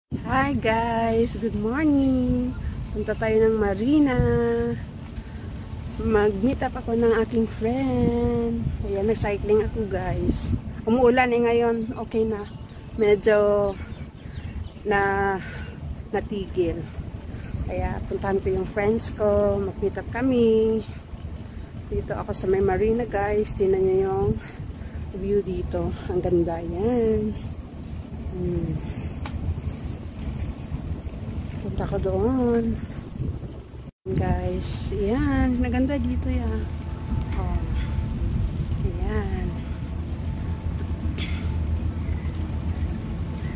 Hi guys! Good morning! Punta tayo ng marina. Mag-meet up ako ng aking friend. Ayan, nag-cycling ako guys. Umuulan ngayon. Okay na. Medyo natigil. Kaya puntahan ko yung friends ko. Mag-meet up kami. Dito ako sa may marina guys. Tingnan nyo yung view dito. Ang ganda yan. Punta ko doon. Guys, ayan. Naganda dito yan. Oh. Ayan.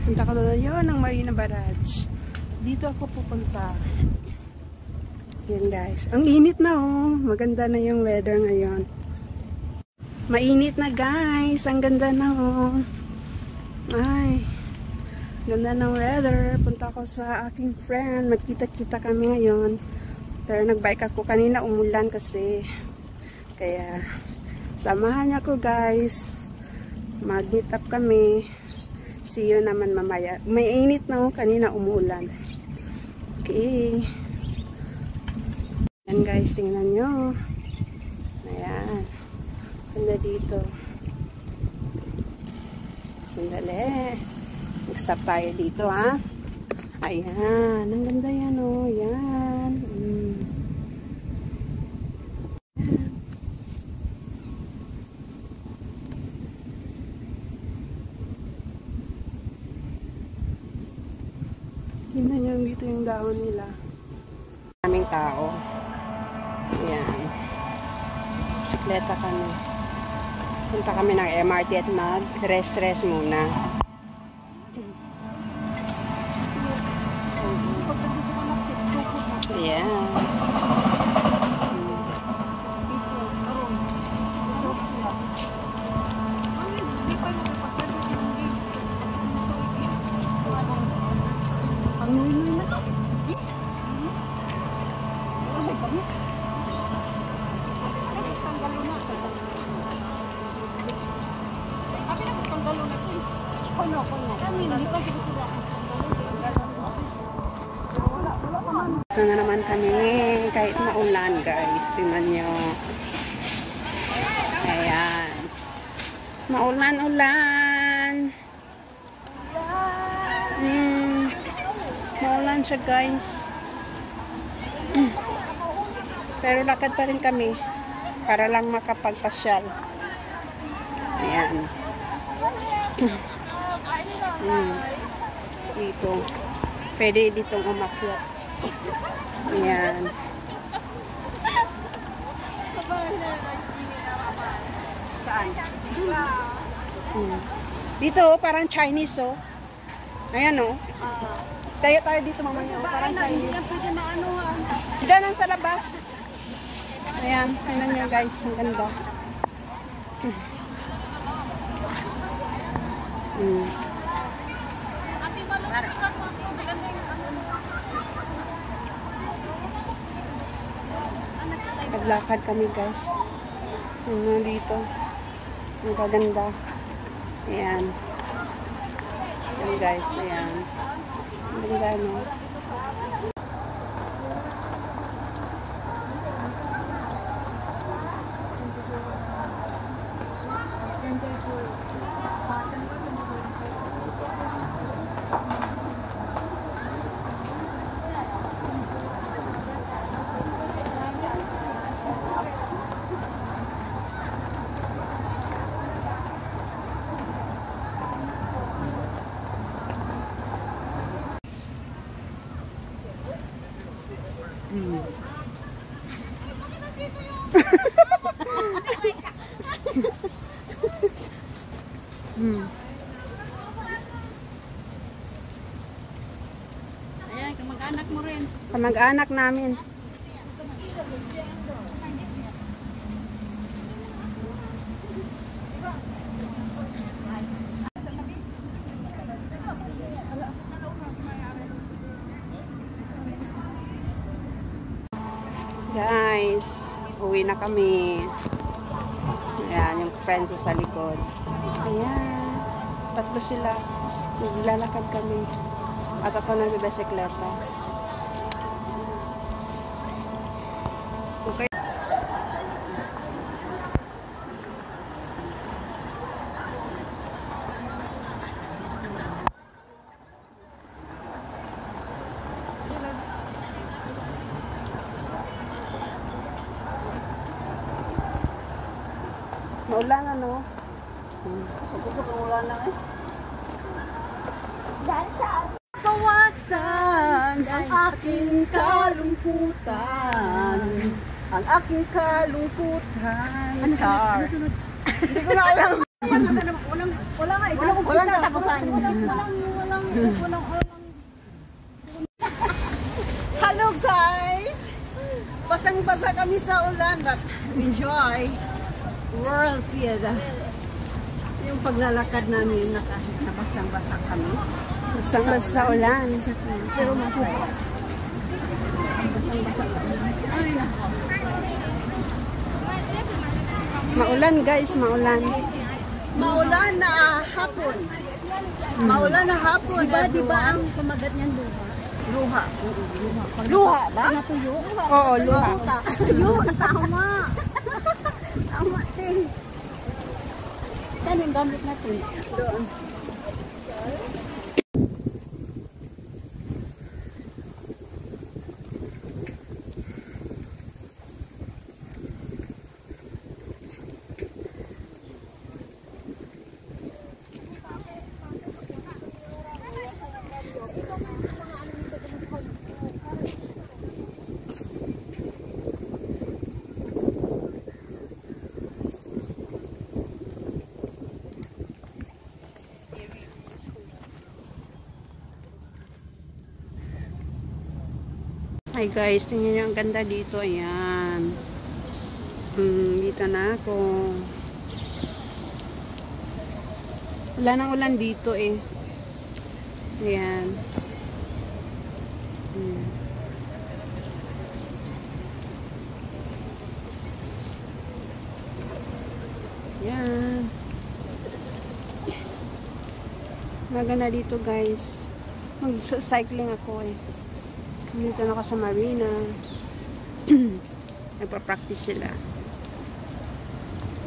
Punta ko doon yun ng Marina Barrage. Dito ako pupunta. Ayan guys. Ang init na oh. Maganda na yung weather ngayon. Mainit na guys. Ang ganda na oh. Ay. Ganda ng weather. Punta ako sa aking friend. Magkita-kita kami ngayon. Pero nagbike ako kanina. Umulan kasi. Kaya samahan niya ko guys. Mag-meet up kami. See you naman mamaya. May init na oh. Kanina umulan. Okay. Ayan guys. Tingnan nyo. Ayan. Ganda dito. Sandali. Mag-stop tayo dito, ha? Ayan. Ang ganda yan, oh. Ayan. Tingnan nyo dito yung dahon nila. Maraming tao. Ayan. Bisikleta kami. Punta kami ng MRT at mag-rest muna. Yeah. Ito na naman kami kahit maulan guys. Tingnan nyo. Ayan. Maulan-ulan. Maulan siya guys. Pero lakad pa rin kami. Para lang makapagpasyal. Ayan. Dito. Pwede ditong umakyat. Ayan. Saan? Dito, parang Chinese, oh. Ayan, oh. Tayo dito, mamaya, oh. Parang Chinese. Diyan sa labas. Ayan, tingnan nyo, guys. Ang ganda. Naglakad kami guys. Ano dito? Ang gaganda. Ayan. Ayan guys. Ayan. Ang ganda no. Ayan, kamag-anak mo rin. Kamag-anak namin. Guys, uwi na kami. Ayan, yung friends ko sa likod. Ayan, tatlo sila. Naglalakad kami. At ako nagbibisikleta. Okay. Maulan na, no? Pagkusok ang ulan na eh. Kawasan ang aking kalungkutan. Ang aking kalungkutan. Char. Hindi ko na alam. Wala nga. Walang katapusan. Walang. Hello guys! Basang-basa kami sa ulan but enjoy World Field. Yung paglalakad namin na kahit nabasang-basa kami. Basang-basa sa ulan. Pero masaya. Basang-basa sa ulan. Maulan guys, maulan. Maulan na hapon. Maulan na hapon. Diba ang pamagat niyan luha? Luha. Luha ba? Natuyo? Oo, luha. Yun, tama. Tama, Ting. Saan yung gamit natin? Doon. Hi guys, tingnan nyo ang ganda dito. Ayan. Dito na ako. Wala nang ulan dito eh. Ayan. Ayan. Maganda dito guys. Mag-cycling ako eh. Dito na ako sa marina. Nagpa-practice sila.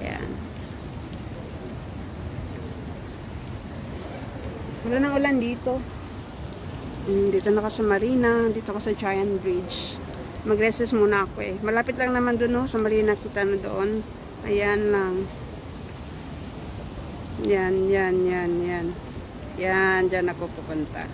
Ayan. Wala nang ulan dito. Dito na ako sa marina. Dito ako sa Giant Bridge. Mag-recess muna ako eh. Malapit lang naman doon, no? Sa marina kita na doon. Ayan lang. Yan. Yan, dyan ako pupunta.